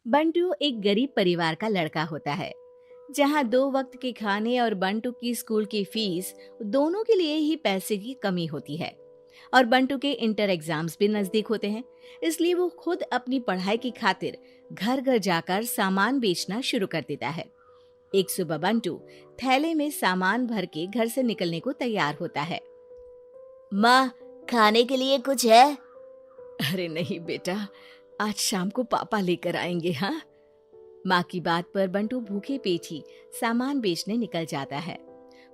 बंटू एक गरीब परिवार का लड़का होता है, जहाँ 2 वक्त के खाने और बंटू की स्कूल की फीस दोनों के लिए ही पैसे की कमी होती है। और बंटू के इंटर एग्जाम्स भी नजदीक होते हैं, इसलिए वो खुद अपनी पढ़ाई की खातिर घर घर जाकर सामान बेचना शुरू कर देता है। एक सुबह बंटू थैले में सामान भर के घर से निकलने को तैयार होता है। माँ, खाने के लिए कुछ है? अरे नहीं बेटा, आज शाम को पापा लेकर आएंगे। हाँ, माँ की बात पर बंटू भूखे पेट ही सामान बेचने निकल जाता है।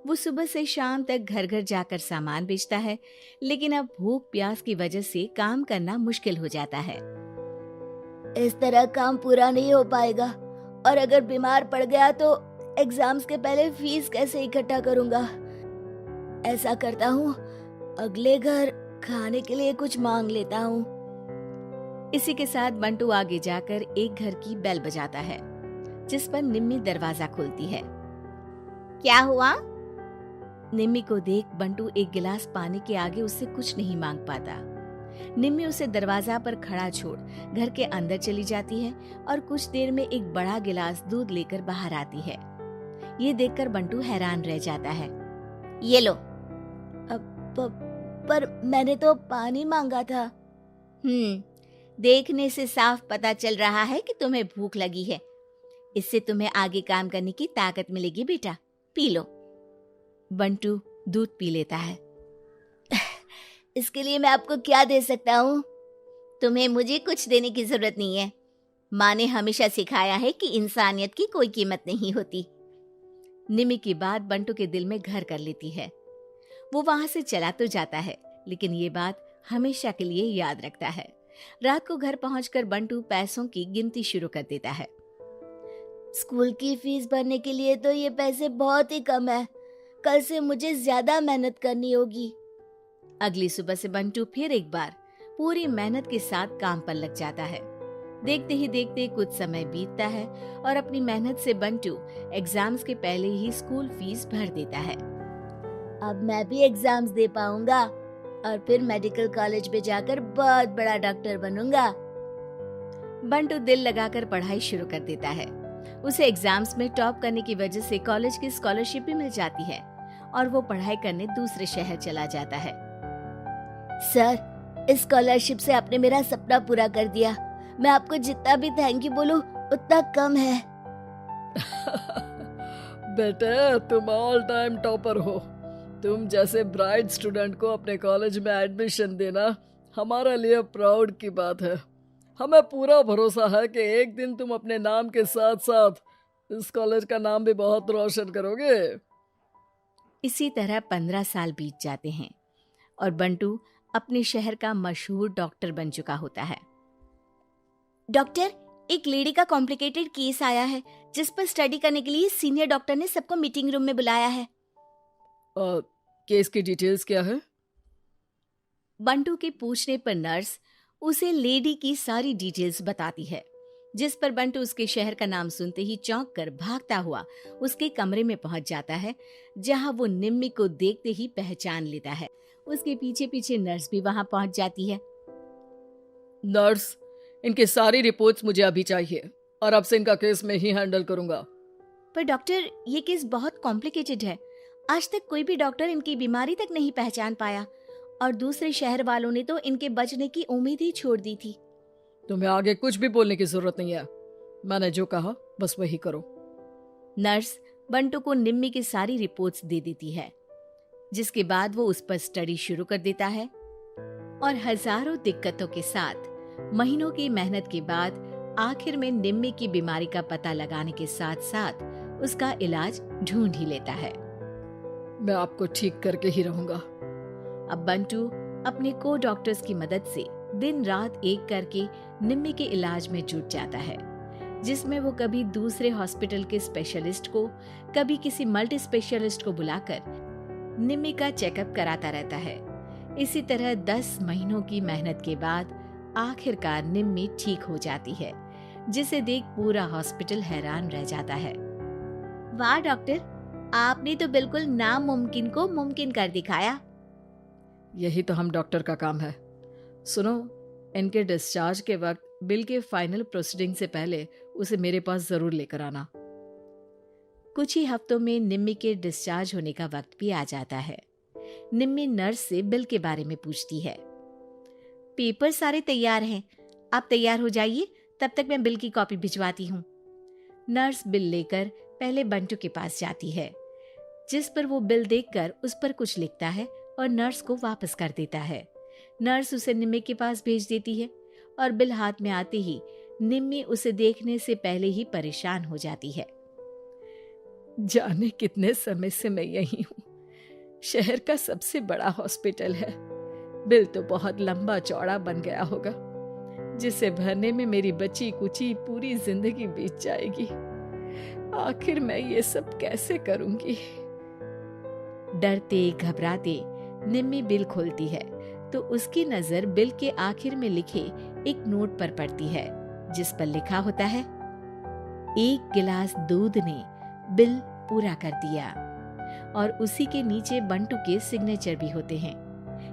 वो सुबह से शाम तक घर घर जाकर सामान बेचता है, लेकिन अब भूख प्यास की वजह से काम करना मुश्किल हो जाता है। इस तरह काम पूरा नहीं हो पाएगा, और अगर बीमार पड़ गया तो एग्जाम्स के पहले फीस कैसे इकट्ठा करूंगा? ऐसा करता हूँ, अगले घर खाने के लिए कुछ मांग लेता हूँ। इसी के साथ बंटू आगे जाकर एक घर की बेल बजाता है, जिस पर निम्मी दरवाजा खोलती है। क्या हुआ? निम्मी को देख बंटू एक गिलास पानी के आगे उससे कुछ नहीं मांग पाता। निम्मी उसे दरवाजा पर खड़ा छोड़ घर के अंदर चली जाती है और कुछ देर में एक बड़ा गिलास दूध लेकर बाहर आती है। ये देखकर बंटू हैरान रह जाता है। ये लो। पर मैंने तो पानी मांगा था। देखने से साफ पता चल रहा है कि तुम्हें भूख लगी है। इससे तुम्हें आगे काम करने की ताकत मिलेगी बेटा, पी लो। बंटू दूध पी लेता है। इसके लिए मैं आपको क्या दे सकता हूँ? तुम्हें मुझे कुछ देने की जरूरत नहीं है। माँ ने हमेशा सिखाया है कि इंसानियत की कोई कीमत नहीं होती। निमी की बात बंटू के दिल में घर कर लेती है। वो वहां से चला तो जाता है, लेकिन ये बात हमेशा के लिए याद रखता है। रात को घर पहुंचकर बंटू पैसों की गिनती शुरू कर देता है। स्कूल की फीस भरने के लिए तो ये पैसे बहुत ही कम है। कल से मुझे ज्यादा मेहनत करनी होगी। अगली सुबह से बंटू फिर एक बार पूरी मेहनत के साथ काम पर लग जाता है। देखते ही देखते कुछ समय बीतता है और अपनी मेहनत से बंटू एग्जाम्स के पहले ही स्कूल फीस भर देता है। अब मैं भी एग्जाम्स दे पाऊंगा और फिर मेडिकल कॉलेज में जाकर बहुत बड़ा डॉक्टर बनूंगा। बंटू दिल लगाकर पढ़ाई शुरू कर देता है। उसे एग्जाम्स में टॉप करने की वजह से कॉलेज की स्कॉलरशिप भी मिल जाती है और वो पढ़ाई करने दूसरे शहर चला जाता है। सर, इस स्कॉलरशिप से आपने मेरा सपना पूरा कर दिया। मैं आपको जितना भी थैंक यू बोलूं उतना कम है। बेटे, तुम ऑल टाइम टॉपर हो। तुम जैसे ब्राइट स्टूडेंट को अपने कॉलेज में एडमिशन देना हमारे लिए प्राउड की बात है। हमें पूरा भरोसा है कि एक दिन तुम अपने नाम के साथ साथ इस कॉलेज का नाम भी बहुत रोशन करोगे। इसी तरह 15 साल बीत जाते हैं और बंटू अपने शहर का मशहूर डॉक्टर बन चुका होता है। डॉक्टर, एक लेडी का कॉम्प्लिकेटेड केस आया है, जिस पर स्टडी करने के लिए सीनियर डॉक्टर ने सबको मीटिंग रूम में बुलाया है। केस की डिटेल्स क्या है? बंटू के पूछने पर नर्स उसे लेडी की सारी डिटेल्स बताती है, जिस पर बंटू उसके शहर का नाम सुनते ही चौंक कर भागता हुआ उसके कमरे में पहुंच जाता है, जहां वो निम्मी को देखते ही पहचान लेता है। उसके पीछे पीछे नर्स भी वहां पहुंच जाती है। नर्स, इनकी सारी रिपोर्ट्स मुझे अभी चाहिए और अब से इनका केस मैं ही हैंडल करूंगा। पर डॉक्टर, ये केस बहुत कॉम्प्लिकेटेड है। आज तक कोई भी डॉक्टर इनकी बीमारी तक नहीं पहचान पाया और दूसरे शहर वालों ने तो इनके बचने की उम्मीद ही छोड़ दी थी। तुम्हें आगे कुछ भी बोलने की जरूरत नहीं है। मैंने जो कहा बस वही करो। नर्स बंटू को निम्मी की सारी रिपोर्ट्स दे देती है, जिसके बाद वो उस पर स्टडी शुरू कर देता है और हजारों दिक्कतों के साथ महीनों की मेहनत के बाद आखिर में निम्मी की बीमारी का पता लगाने के साथ साथ उसका इलाज ढूंढ ही लेता है। मैं आपको ठीक करके ही रहूंगा। अब बंटू अपने को डॉक्टर्स की मदद से दिन रात एक करके निम्मी के इलाज में जुट जाता है, जिसमें वो कभी दूसरे हॉस्पिटल के स्पेशलिस्ट को, कभी किसी मल्टी स्पेशलिस्ट को बुलाकर निम्मी का चेकअप कराता रहता है। इसी तरह 10 महीनों की मेहनत के बाद आखिरकार निम्मी ठीक हो जाती है, जिसे देख पूरा हॉस्पिटल हैरान रह जाता है। वाह डॉक्टर, आपने तो बिल्कुल नामुमकिन को मुमकिन कर दिखाया। यही तो हम डॉक्टर का काम है। सुनो, इनके डिस्चार्ज के वक्त बिल के फाइनल प्रोसीडिंग से पहले उसे मेरे पास जरूर लेकर आना। कुछ ही हफ्तों में निम्मी के डिस्चार्ज होने का वक्त भी आ जाता है। निम्मी नर्स से बिल के बारे में पूछती है। पेपर सारे तैयार हैं, आप तैयार हो जाइए, तब तक मैं बिल की कॉपी भिजवाती हूँ। नर्स बिल लेकर पहले बंटू के पास जाती है, जिस पर वो बिल देखकर उस पर कुछ लिखता है और नर्स को वापस कर देता है। नर्स उसे निम्मी के पास भेज देती है और बिल हाथ में आते ही निम्मी उसे देखने से पहले ही परेशान हो जाती है। जाने कितने समय से मैं यही हूँ। शहर का सबसे बड़ा हॉस्पिटल है। बिल तो बहुत लंबा चौड़ा बन गया होगा, जिसे भरने में मेरी बची कुची पूरी जिंदगी बीत जाएगी। आखिर मैं ये सब कैसे करूंगी? डरते घबराते निम्मी बिल खोलती है तो उसकी नजर बिल के आखिर में लिखे एक नोट पर पड़ती है, जिस पर लिखा होता है, 1 गिलास दूध ने बिल पूरा कर दिया। और उसी के नीचे बंटू के सिग्नेचर भी होते हैं।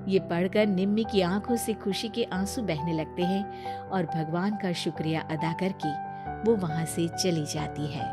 ये पढ़कर निम्मी की आंखों से खुशी के आंसू बहने लगते हैं और भगवान का शुक्रिया अदा करके वो वहां से चली जाती है।